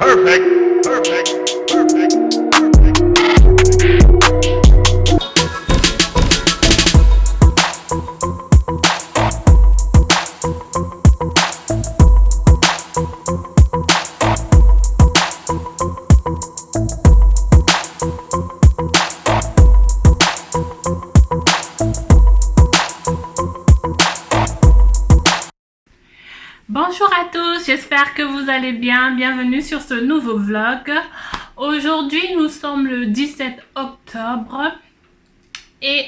Perfect, perfect, perfect. Bonjour à tous, j'espère que vous allez bien. Bienvenue sur ce nouveau vlog. Aujourd'hui, nous sommes le 17 octobre et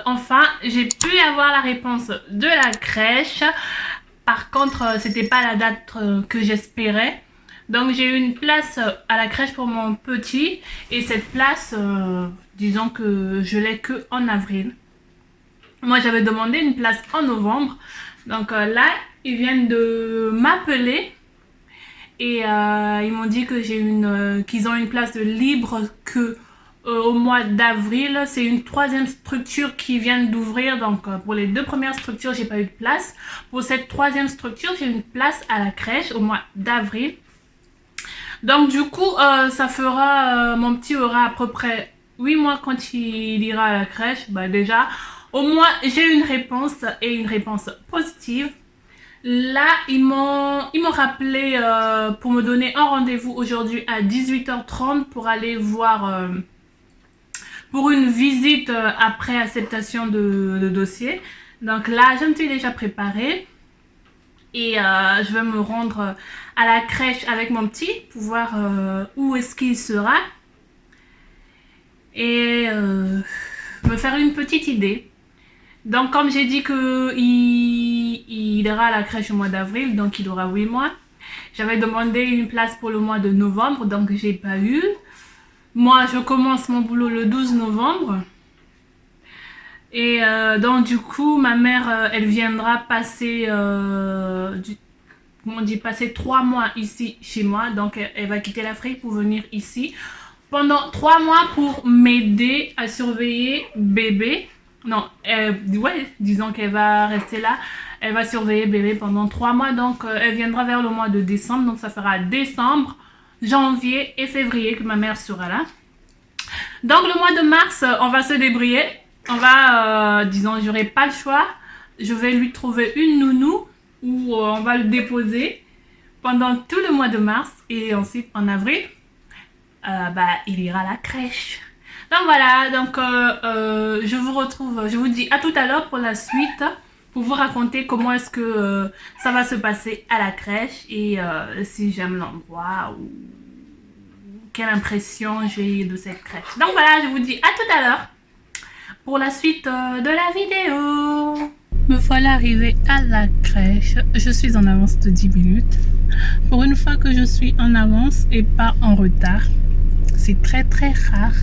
enfin, j'ai pu avoir la réponse de la crèche. Par contre, c'était pas la date que j'espérais. Donc, j'ai eu une place à la crèche pour mon petit et cette place, disons que je l'ai que en avril. Moi, j'avais demandé une place en novembre. Donc là, ils viennent de m'appeler et ils m'ont dit que qu'ils ont une place de libre que au mois d'avril. C'est une troisième structure qui vient d'ouvrir. Donc pour les deux premières structures, j'ai pas eu de place. Pour cette troisième structure, j'ai une place à la crèche au mois d'avril. Donc du coup, ça fera, mon petit aura à peu près 8 mois quand il ira à la crèche. Bah déjà, au moins j'ai une réponse et une réponse positive. Là, ils m'ont rappelé pour me donner un rendez-vous aujourd'hui à 18h30 pour aller voir pour une visite après acceptation de dossier. Donc là, je me suis déjà préparée et je vais me rendre à la crèche avec mon petit pour voir où est-ce qu'il sera et me faire une petite idée. Donc comme j'ai dit que il ira à la crèche au mois d'avril, donc il aura 8 mois. J'avais demandé une place pour le mois de novembre, donc j'ai pas eu. Moi, je commence mon boulot le 12 novembre. Et donc du coup, ma mère, elle viendra passer, comment on dit, passer 3 mois ici chez moi. Donc elle va quitter l'Afrique pour venir ici pendant 3 mois pour m'aider à surveiller bébé. Non, ouais, disons qu'elle va rester là. Elle va surveiller bébé pendant 3 mois. Donc, elle viendra vers le mois de décembre. Donc, ça fera décembre, janvier et février que ma mère sera là. Donc, le mois de mars, on va se débrouiller. On va, disons, j'aurai pas le choix. Je vais lui trouver une nounou où on va le déposer pendant tout le mois de mars. Et ensuite, en avril, il ira à la crèche. Donc voilà, donc je vous retrouve, je vous dis à tout à l'heure pour la suite, pour vous raconter comment est-ce que ça va se passer à la crèche et si j'aime l'endroit ou quelle impression j'ai de cette crèche. Donc voilà, je vous dis à tout à l'heure pour la suite de la vidéo. Me voilà arrivée à la crèche, je suis en avance de 10 minutes. Pour une fois que je suis en avance et pas en retard, c'est très très rare.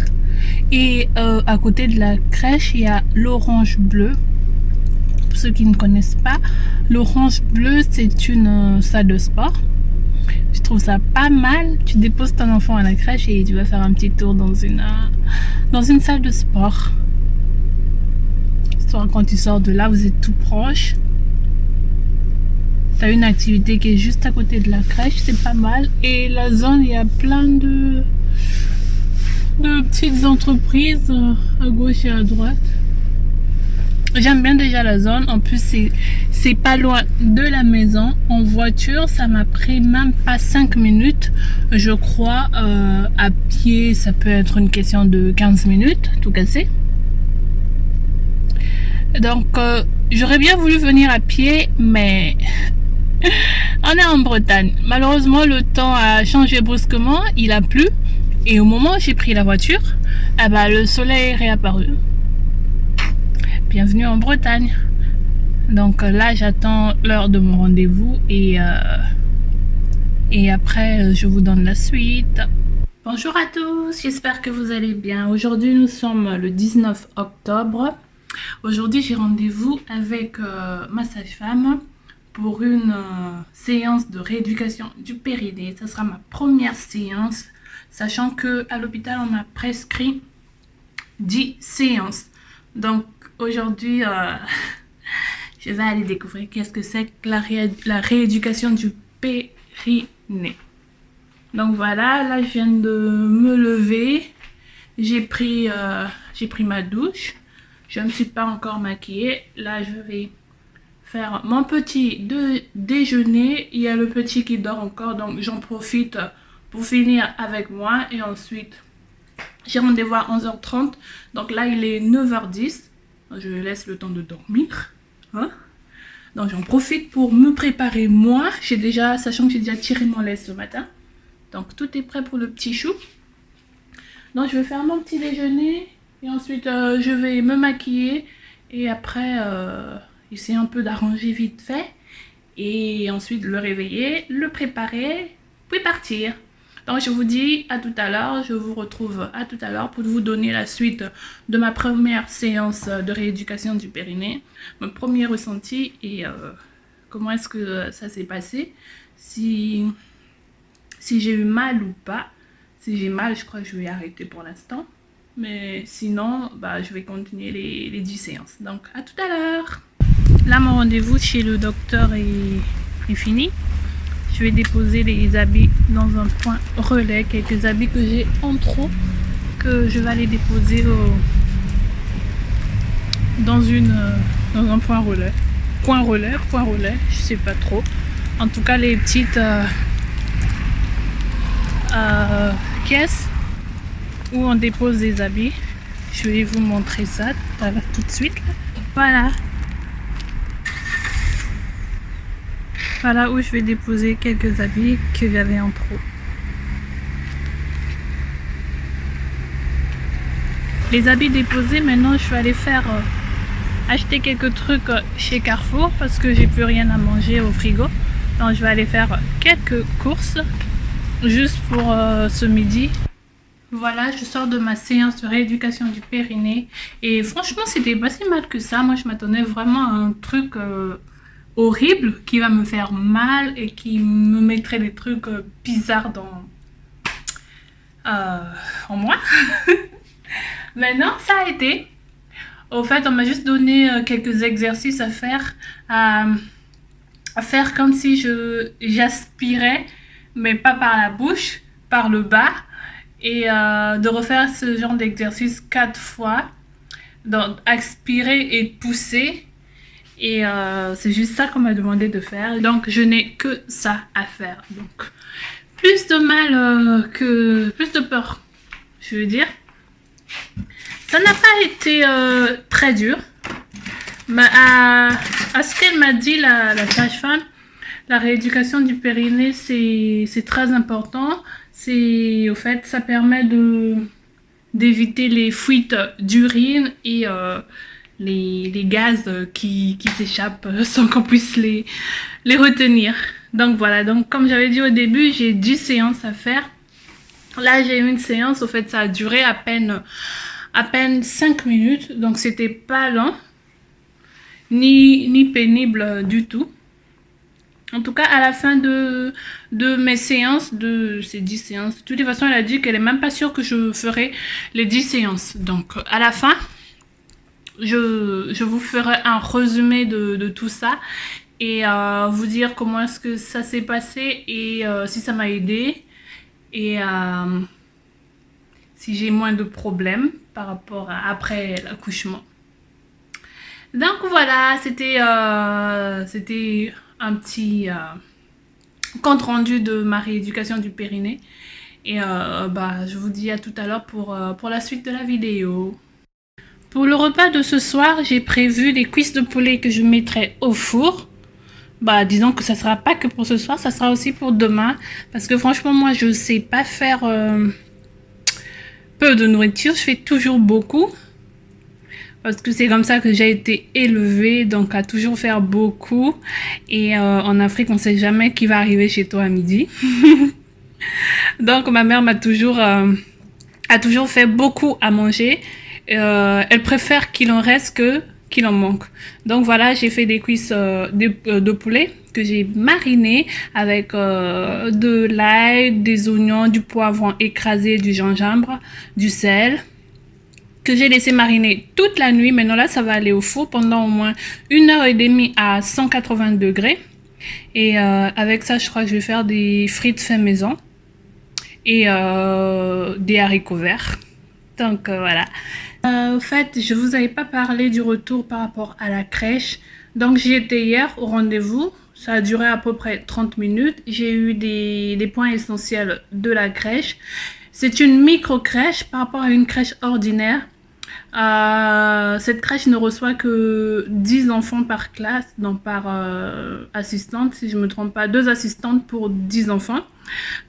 Et à côté de la crèche, il y a l'orange bleu. Pour ceux qui ne connaissent pas, l'orange bleu, c'est une salle de sport. Je trouve ça pas mal. Tu déposes ton enfant à la crèche et tu vas faire un petit tour dans une salle de sport. Histoire quand tu sors de là, vous êtes tout proche. Tu as une activité qui est juste à côté de la crèche, c'est pas mal. Et la zone, il y a plein de petites entreprises à gauche et à droite. J'aime bien déjà la zone. En plus, c'est pas loin de la maison. En voiture, ça m'a pris même pas 5 minutes. Je crois, à pied, ça peut être une question de 15 minutes, tout cassé. Donc, j'aurais bien voulu venir à pied, mais on est en Bretagne. Malheureusement, le temps a changé brusquement. Il a plu. Et au moment où j'ai pris la voiture, le soleil est réapparu. Bienvenue en Bretagne. Donc là, j'attends l'heure de mon rendez-vous et après, je vous donne la suite. Bonjour à tous, j'espère que vous allez bien. Aujourd'hui, nous sommes le 19 octobre. Aujourd'hui, j'ai rendez-vous avec ma sage-femme pour une séance de rééducation du périnée. Ce sera ma première séance. Sachant que à l'hôpital, on m'a prescrit 10 séances. Donc aujourd'hui, je vais aller découvrir qu'est-ce que c'est que la rééducation du périnée. Donc voilà, là je viens de me lever. J'ai pris ma douche. Je ne me suis pas encore maquillée. Là je vais faire mon petit déjeuner. Il y a le petit qui dort encore, donc j'en profite pour finir avec moi. Et ensuite, j'ai rendez-vous à 11h30. Donc là, il est 9h10. Je laisse le temps de dormir. Hein? Donc j'en profite pour me préparer moi. Sachant que j'ai déjà tiré mon lait ce matin. Donc tout est prêt pour le petit chou. Donc je vais faire mon petit déjeuner. Et ensuite, je vais me maquiller. Et après... essayer un peu d'arranger vite fait et ensuite le réveiller, le préparer, puis partir. Donc je vous dis à tout à l'heure, je vous retrouve à tout à l'heure pour vous donner la suite de ma première séance de rééducation du périnée, mon premier ressenti et comment est-ce que ça s'est passé, si j'ai eu mal ou pas. Si j'ai mal, je crois que je vais arrêter pour l'instant. Mais sinon, bah, je vais continuer les 10 séances. Donc à tout à l'heure. Là, mon rendez-vous chez le docteur est fini. Je vais déposer les habits dans un point relais. Quelques habits que j'ai en trop, que je vais aller déposer dans un point relais. Point relais, je sais pas trop. En tout cas, les petites caisses où on dépose des habits. Je vais vous montrer ça tout de suite. Voilà. Voilà où je vais déposer quelques habits que j'avais en trop. Les habits déposés, maintenant je vais aller faire acheter quelques trucs chez Carrefour parce que j'ai plus rien à manger au frigo. Donc je vais aller faire quelques courses juste pour ce midi. Voilà, je sors de ma séance de rééducation du périnée et franchement c'était pas si mal que ça. Moi je m'attendais vraiment à un truc horrible qui va me faire mal et qui me mettrait des trucs bizarres en moi. Mais non, ça a été. Au fait, on m'a juste donné quelques exercices à faire comme si j'aspirais, mais pas par la bouche, par le bas, et de refaire ce genre d'exercice 4 fois. Donc aspirer et pousser. Et c'est juste ça qu'on m'a demandé de faire. Donc je n'ai que ça à faire. Donc plus de mal plus de peur, je veux dire. Ça n'a pas été très dur. Mais à ce qu'elle m'a dit, la sage-femme, la rééducation du périnée, c'est très important. Au fait, ça permet d'éviter les fuites d'urine et les gaz qui s'échappent sans qu'on puisse les retenir. Donc voilà, donc comme j'avais dit au début, j'ai 10 séances à faire. Là j'ai eu une séance, au fait ça a duré à peine 5 minutes, donc c'était pas lent ni pénible du tout. En tout cas, à la fin de mes séances, de ces 10 séances, de toute façon elle a dit qu'elle est même pas sûre que je ferai les 10 séances. Donc à la fin, je vous ferai un résumé de tout ça et vous dire comment est-ce que ça s'est passé et si ça m'a aidé et si j'ai moins de problèmes par rapport à après l'accouchement. Donc voilà, c'était un petit compte rendu de ma rééducation du périnée et je vous dis à tout à l'heure pour la suite de la vidéo. Pour le repas de ce soir, j'ai prévu les cuisses de poulet que je mettrai au four. Disons que ça sera pas que pour ce soir, ça sera aussi pour demain. Parce que franchement, moi, je sais pas faire peu de nourriture. Je fais toujours beaucoup. Parce que c'est comme ça que j'ai été élevée. Donc, à toujours faire beaucoup. Et en Afrique, on sait jamais qui va arriver chez toi à midi. Donc, ma mère a toujours fait beaucoup à manger. Elle préfère qu'il en reste que qu'il en manque. Donc voilà, j'ai fait des cuisses de poulet que j'ai mariné avec de l'ail, des oignons, du poivron écrasé, du gingembre, du sel, que j'ai laissé mariner toute la nuit. Maintenant là, ça va aller au four pendant au moins 1h30 à 180 degrés. Et avec ça, je crois que je vais faire des frites fait maison. et des haricots verts. Donc voilà. Au fait, je vous avais pas parlé du retour par rapport à la crèche. Donc j'y étais hier au rendez-vous. Ça a duré à peu près 30 minutes. J'ai eu des points essentiels de la crèche. C'est une micro-crèche par rapport à une crèche ordinaire. Cette crèche ne reçoit que 10 enfants par classe, donc par assistante, si je ne me trompe pas, 2 assistantes pour 10 enfants,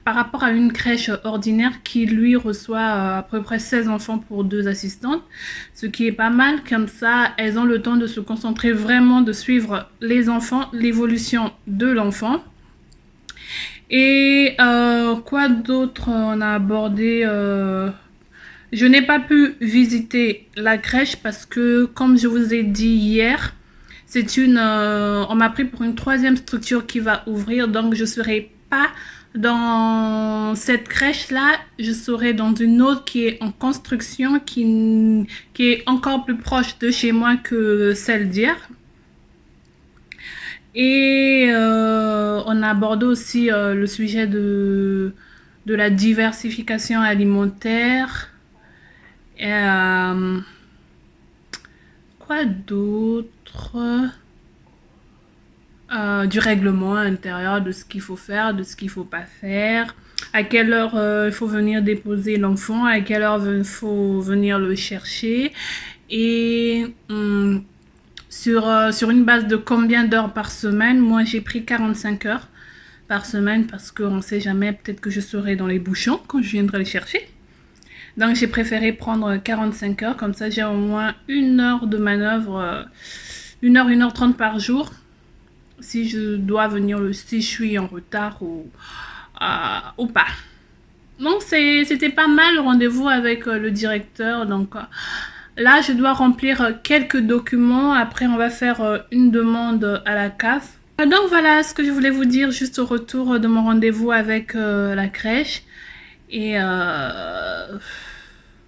par rapport à une crèche ordinaire qui, lui, reçoit à peu près 16 enfants pour 2 assistantes, ce qui est pas mal. Comme ça, elles ont le temps de se concentrer vraiment, de suivre les enfants, l'évolution de l'enfant. Et quoi d'autre on a abordé Je n'ai pas pu visiter la crèche parce que, comme je vous ai dit hier, c'est on m'a pris pour une 3e structure qui va ouvrir, donc je ne serai pas dans cette crèche-là, je serai dans une autre qui est en construction, qui est encore plus proche de chez moi que celle d'hier. Et on a abordé aussi le sujet de la diversification alimentaire. Quoi d'autre du règlement intérieur, de ce qu'il faut faire, de ce qu'il faut pas faire, à quelle heure il faut venir déposer l'enfant, à quelle heure il faut venir le chercher, et sur une base de combien d'heures par semaine. Moi j'ai pris 45 heures par semaine parce qu'on ne sait jamais, peut-être que je serai dans les bouchons quand je viendrai le chercher. Donc j'ai préféré prendre 45 heures, comme ça j'ai au moins 1 heure de manœuvre, 1h30 par jour, si je dois venir, si je suis en retard ou pas. Donc c'était pas mal le rendez-vous avec le directeur. Donc là je dois remplir quelques documents, après on va faire une demande à la CAF. Donc voilà ce que je voulais vous dire juste au retour de mon rendez-vous avec la crèche. Et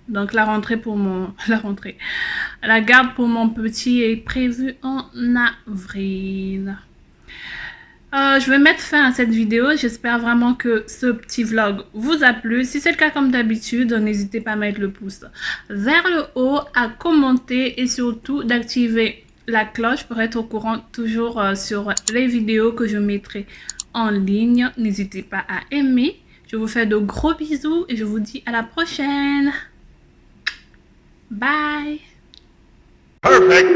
donc la garde pour mon petit est prévue en avril. Je vais mettre fin à cette vidéo. J'espère vraiment que ce petit vlog vous a plu. Si c'est le cas, comme d'habitude, n'hésitez pas à mettre le pouce vers le haut, à commenter et surtout d'activer la cloche pour être au courant toujours sur les vidéos que je mettrai en ligne. N'hésitez pas à aimer. Je vous fais de gros bisous et je vous dis à la prochaine. Bye. Perfect.